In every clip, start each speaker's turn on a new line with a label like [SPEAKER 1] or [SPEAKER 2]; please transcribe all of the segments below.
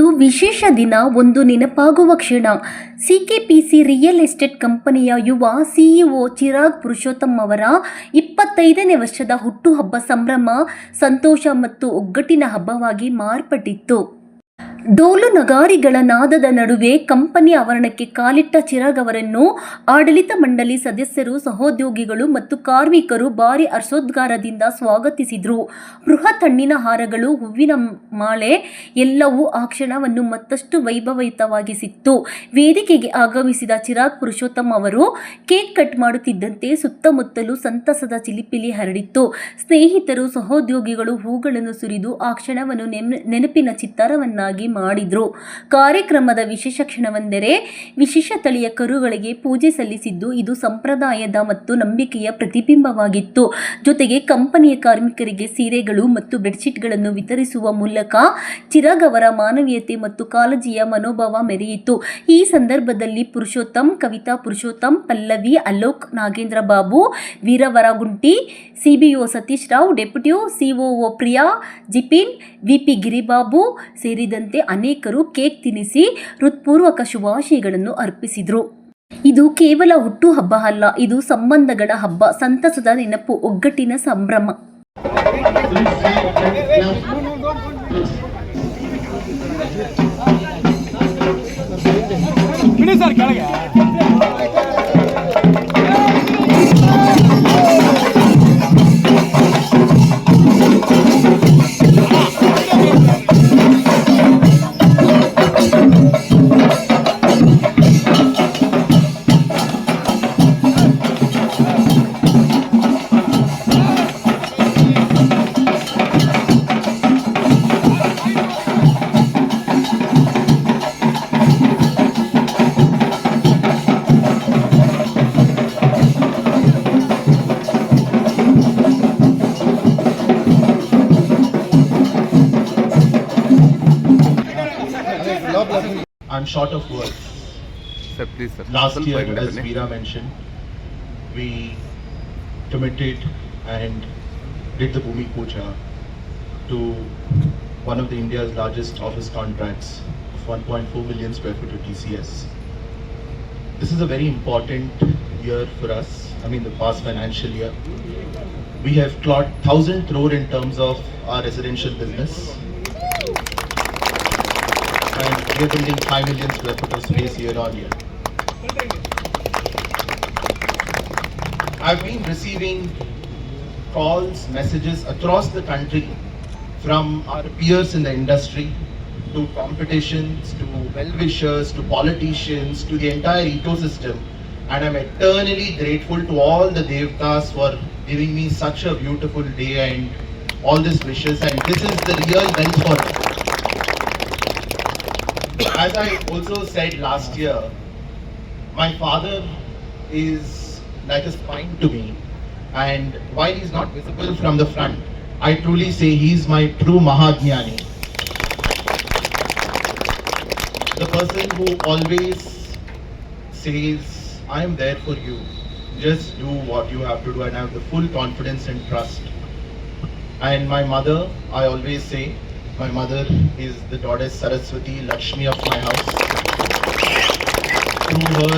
[SPEAKER 1] ಇಂದು ವಿಶೇಷ ದಿನ, ಒಂದು ನೆನಪಾಗುವ ಕ್ಷಣ. ಸಿಕೆಪಿಸಿ ರಿಯಲ್ ಎಸ್ಟೇಟ್ ಕಂಪನಿಯ ಯುವ ಸಿಇಒ ಚಿರಾಗ್ ಪುರುಷೋತ್ತಮ್ ಅವರ 25ನೇ ವರ್ಷದ ಹುಟ್ಟುಹಬ್ಬ ಸಂಭ್ರಮ, ಸಂತೋಷ ಮತ್ತು ಒಗ್ಗಟ್ಟಿನ ಹಬ್ಬವಾಗಿ ಮಾರ್ಪಟ್ಟಿತ್ತು. ಡೋಲು ನಗಾರಿಗಳ ನಾದದ ನಡುವೆ ಕಂಪನಿ ಆವರಣಕ್ಕೆ ಕಾಲಿಟ್ಟ ಚಿರಾಗ್ ಅವರನ್ನು ಆಡಳಿತ ಮಂಡಳಿ ಸದಸ್ಯರು, ಸಹೋದ್ಯೋಗಿಗಳು ಮತ್ತು ಕಾರ್ಮಿಕರು ಭಾರೀ ಹರ್ಷೋದ್ಗಾರದಿಂದ ಸ್ವಾಗತಿಸಿದರು. ಬೃಹತ್ ಹಣ್ಣಿನ ಹಾರಗಳು, ಹೂವಿನ ಮಾಲೆ ಎಲ್ಲವೂ ಆ ಕ್ಷಣವನ್ನು ಮತ್ತಷ್ಟು ವೈಭವಯುತವಾಗಿಸಿತ್ತು. ವೇದಿಕೆಗೆ ಆಗಮಿಸಿದ ಚಿರಾಗ್ ಪುರುಷೋತ್ತಮ್ ಅವರು ಕೇಕ್ ಕಟ್ ಮಾಡುತ್ತಿದ್ದಂತೆ ಸುತ್ತಮುತ್ತಲೂ ಸಂತಸದ ಚಿಲಿಪಿಲಿ ಹರಡಿತ್ತು. ಸ್ನೇಹಿತರು, ಸಹೋದ್ಯೋಗಿಗಳು ಹೂಗಳನ್ನು ಸುರಿದು ಆ ಕ್ಷಣವನ್ನು ನೆನಪಿನ ಚಿತ್ತಾರವನ್ನಾಗಿ ಮಾಡಿದ್ರು. ಕಾರ್ಯಕ್ರಮದ ವಿಶೇಷ ಕ್ಷಣವೆಂದರೆ ವಿಶೇಷ ತಳಿಯ ಕರುಗಳಿಗೆ ಪೂಜೆ ಸಲ್ಲಿಸಿದ್ದು. ಇದು ಸಂಪ್ರದಾಯದ ಮತ್ತು ನಂಬಿಕೆಯ ಪ್ರತಿಬಿಂಬವಾಗಿತ್ತು. ಜೊತೆಗೆ ಕಂಪನಿಯ ಕಾರ್ಮಿಕರಿಗೆ ಸೀರೆಗಳು ಮತ್ತು ಬೆಡ್ಶೀಟ್ಗಳನ್ನು ವಿತರಿಸುವ ಮೂಲಕ ಚಿರಾಗ್ ಅವರ ಮಾನವೀಯತೆ ಮತ್ತು ಕಾಳಜಿಯ ಮನೋಭಾವ ಮೆರೆಯಿತು. ಈ ಸಂದರ್ಭದಲ್ಲಿ Purushottam, Kavita Purushottam, Pallavi, Alok, Nagendra Babu, Veeravaragunti, CBO Satish Rao, deputy COO Priya, Jipin, VP Giribabu ಸೇರಿದಂತೆ ಅನೇಕರು ಕೇಕ್ ತಿನ್ನಿಸಿ ಹೃತ್ಪೂರ್ವಕ ಶುಭಾಶಯಗಳನ್ನು ಅರ್ಪಿಸಿದರು. ಇದು ಕೇವಲ ಹುಟ್ಟುಹಬ್ಬ ಅಲ್ಲ, ಇದು ಸಂಬಂಧಗಳ ಹಬ್ಬ, ಸಂತಸದ ನೆನಪು, ಒಗ್ಗಟ್ಟಿನ ಸಂಭ್ರಮ.
[SPEAKER 2] I'm short of words.
[SPEAKER 3] Sir, please, sir.
[SPEAKER 2] Last year, as Veera mentioned, we committed and did the Bhumi Puja to one of the India's largest office contracts of 1.4 million square foot of TCS. This is a very important year for us. I mean, the past financial year. We have clocked 1,000 crore in terms of our residential business. And we are building 5 million square foot of space year on year. I've been receiving calls, messages across the country from our peers in the industry, to competitions, to well-wishers, to politicians, to the entire ecosystem. And I'm eternally grateful to all the Devtas for giving me such a beautiful day and all these wishes. And this is the real wealth for me. As I also said last year, my father is like a spine to me, and while he's not visible from the front, I truly say he's my true Mahajnani. The person who always says, I am there for you, just do what you have to do, and I have the full confidence and trust. And my mother, I always say, my mother is the goddess Saraswati, Lakshmi of my house. Through her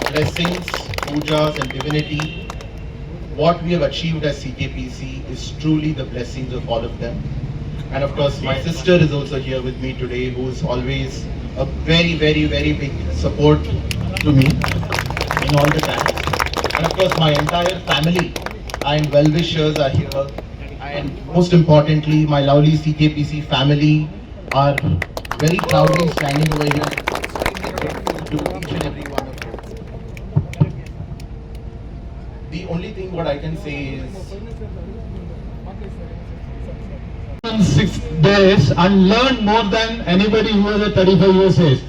[SPEAKER 2] blessings, pujas and divinity, what we have achieved as CKPC is truly the blessings of all of them. And of course, my sister is also here with me today, who is always a very, very, very big support to me in all the time. And of course, my entire family and well-wishers are here. And most importantly, my lovely CKPC family are very proudly standing over here to each and every one of you. The only thing what I can say is
[SPEAKER 4] 6 days and learn more than anybody who has a 35 years age.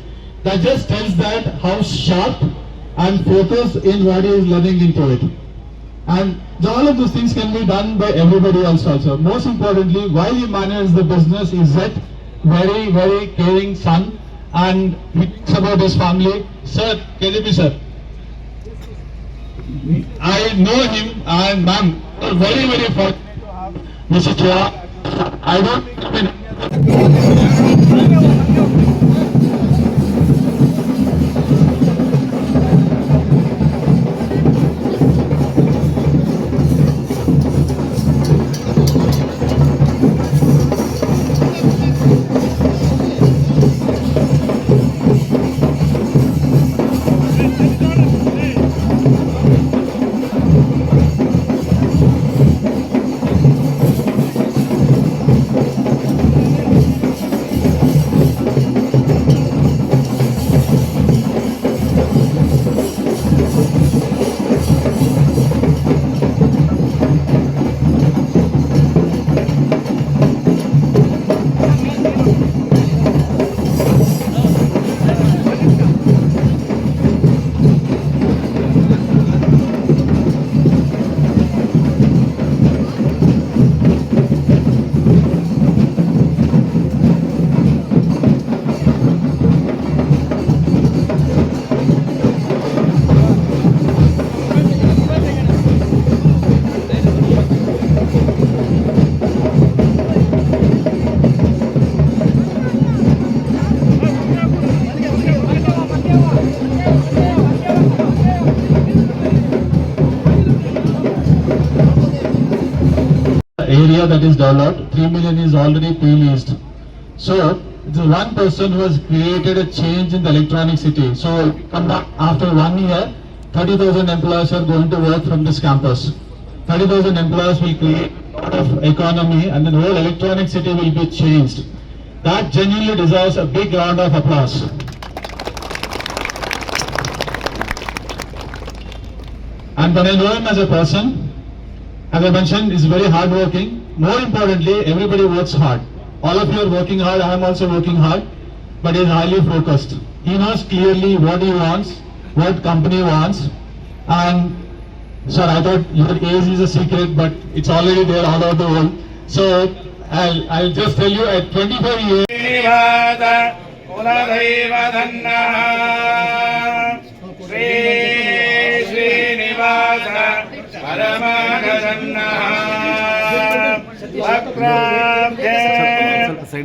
[SPEAKER 4] That just tells that how sharp and focused in what he is learning into it. And all of those things can be done by everybody else also. Most importantly, while he manages the business, he is that very, very caring son, and he thinks about his family. Sir, KDP sir, I know him, and ma'am, very, very fortunate to have Mr. Chua. I don't think that is developed. 3 million is already pre-leased. So the one person who has created a change in the electronic city. So come back after 1 year, 30,000 employees are going to work from this campus. 30,000 employees will create a lot of economy, and the whole electronic city will be changed. That genuinely deserves a big round of applause. And when I know him as a person, as I mentioned, he's very hardworking. More importantly, everybody works hard. All of you are working hard, I am also working hard, but he's highly focused. He knows clearly what he wants, what company wants, and sir, I thought your age is a secret, but it's already there all over the world. So I'll just tell you, at 25 years.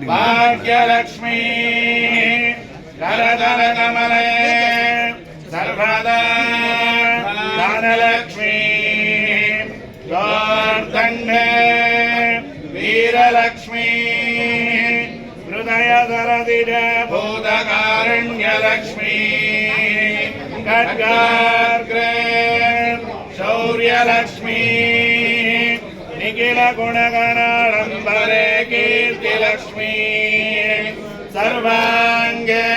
[SPEAKER 5] Bhagyalakshmi करदर कमले सर्वदा धनलक्ष्मी गोर्दण्डे वीरलक्ष्मी हृदयधरदिज भूतकारुण्यलक्ष्मी खड्गाग्रे शौर्यलक्ष्मी निखिल गुणगणाडम्बरे कीर्तिलक्ष्मी सर्वांगे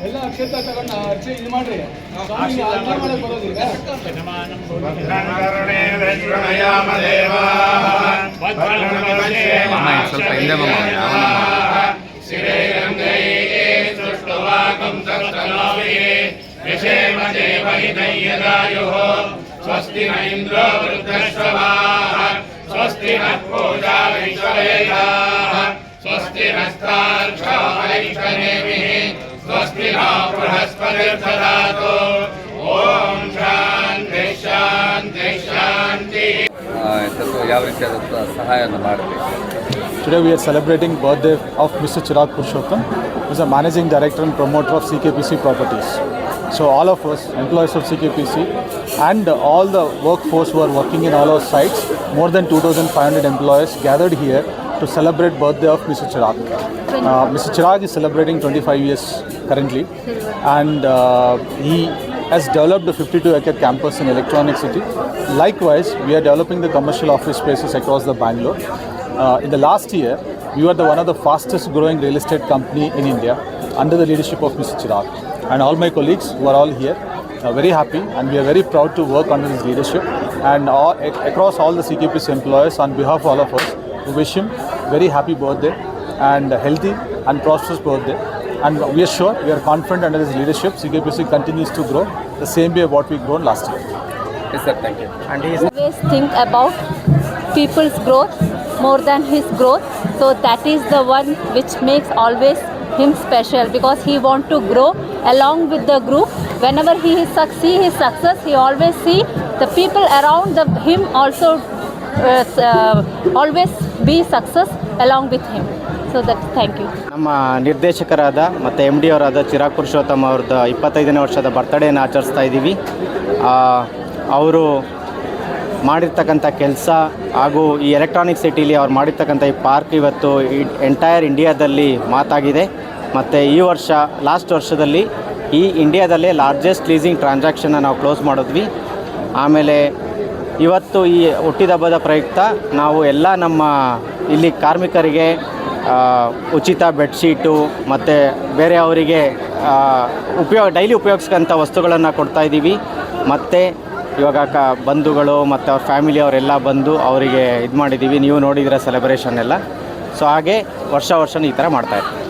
[SPEAKER 6] ಎಲ್ಲ ಅಕ್ಷತೆ ತಗೊಂಡು ಅರ್ಚೆ ಇದು ಮಾಡ್ರಿ ಸ್ವಾಮಿ ಅರ್ಚನೆ ಮಾಡಕ್ಕೆ ಬರೋದಿಲ್ಲ
[SPEAKER 5] ಕರುಣೆ ವಿಷ್ಣುಯಾಮ ದೇವ
[SPEAKER 3] ಸ್ವಲ್ಪ ಹಿಂದೆ
[SPEAKER 5] ಶ್ರೀರಂಗೈ ಸುಷ್ಟುವಾಕಂ ತತ್ಕಲೋವಿ ಯಶೇಮ ದೇವೈದಯ್ಯದಾಯುಃ ಸ್ವಸ್ತಿ ನ ಇಂದ್ರೋ ವೃದ್ಧಶ್ರವಾಃ ಸ್ವಸ್ತಿ ನ ಪೂಜಾ ವೈಶ್ವರೇಧಾಃ ಸ್ವಸ್ತಿ ನಸ್ತಾರ್ಕ್ಷೋ ವೈಶ್ವನೇಮಿಃ ಸ್ವಸ್ತಿ ನ ಬೃಹಸ್ಪತಿರ್ದಧಾತು ಓಂ ಶಾಂತಿ ಶಾಂತಿ ಶಾಂತಿ.
[SPEAKER 3] ಯಾವ ರೀತಿಯಾದಂಥ ಸಹಾಯವನ್ನು ಮಾಡಬೇಕು.
[SPEAKER 7] Today we are celebrating birthday of Mr. Chirag Purushottam, who is a managing director and promoter of CKPC Properties. So all of us, employees of CKPC, and all the workforce who are working in all our sites, more than 2,500 employees gathered here to celebrate birthday of Mr. Chirag. Mr. Chirag is celebrating 25 years currently, and he has developed a 52-acre campus in Electronic City. Likewise, we are developing the commercial office spaces across the Bangalore. In the last year, we were one of the fastest growing real estate company in India under the leadership of Mr. Chirag. And all my colleagues were all here, very happy, and we are very proud to work under his leadership. And across all the CKPC employees, on behalf of all of us, we wish him very happy birthday and healthy and prosperous birthday. And we are sure, we are confident under his leadership, CKPC continues to grow the same way what we grown last year.
[SPEAKER 3] Yes, sir. Thank you.
[SPEAKER 8] And he always think about people's growth more than his growth. So that is the one which makes always him special, because he want to grow along with the group. Whenever he see his success, he always see the people around him also always be success along with him. So that's thank you.
[SPEAKER 9] ನಮ್ಮ ನಿರ್ದೇಶಕರಾದ ಮತ್ತು MD ಅವರಾದ Chirag Purushottam ಅವ್ರದ್ದು 25ನೇ ವರ್ಷದ ಬರ್ತ್ಡೇನ ಆಚರಿಸ್ತಾ ಇದ್ದೀವಿ. ಅವರು ಮಾಡಿರ್ತಕ್ಕಂಥ ಕೆಲಸ ಹಾಗೂ ಈ ಎಲೆಕ್ಟ್ರಾನಿಕ್ ಸಿಟಿಲಿ ಅವ್ರು ಮಾಡಿರ್ತಕ್ಕಂಥ ಈ ಪಾರ್ಕ್ ಇವತ್ತು ಈ ಎಂಟೈರ್ ಇಂಡಿಯಾದಲ್ಲಿ ಮಾತಾಗಿದೆ. ಮತ್ತು ಈ ವರ್ಷ ಲಾಸ್ಟ್ ವರ್ಷದಲ್ಲಿ ಈ ಇಂಡಿಯಾದಲ್ಲೇ ಲಾರ್ಜೆಸ್ಟ್ ಲೀಸಿಂಗ್ ಟ್ರಾನ್ಸಾಕ್ಷನ್ನ ನಾವು ಕ್ಲೋಸ್ ಮಾಡಿದ್ವಿ. ಆಮೇಲೆ ಇವತ್ತು ಈ ಹುಟ್ಟಿದಬ್ಬದ ಪ್ರಯುಕ್ತ ನಾವು ಎಲ್ಲ ನಮ್ಮ ಇಲ್ಲಿ ಕಾರ್ಮಿಕರಿಗೆ ಉಚಿತ ಬೆಡ್ಶೀಟು ಮತ್ತು ಬೇರೆ ಅವರಿಗೆ ಡೈಲಿ ಉಪಯೋಗಿಸ್ಕೊಂಥ ವಸ್ತುಗಳನ್ನು ಕೊಡ್ತಾಯಿದ್ದೀವಿ. ಮತ್ತು ಇವಾಗ ಬಂಧುಗಳು ಮತ್ತು ಅವ್ರ ಫ್ಯಾಮಿಲಿ ಅವರೆಲ್ಲ ಬಂದು ಅವರಿಗೆ ಇದು ಮಾಡಿದ್ದೀವಿ. ನೀವು ನೋಡಿದರೆ ಸೆಲೆಬ್ರೇಷನ್ ಎಲ್ಲ. ಸೊ ಹಾಗೆ ವರ್ಷ ಈ ಥರ ಮಾಡ್ತಾಯಿರ್ತೀವಿ.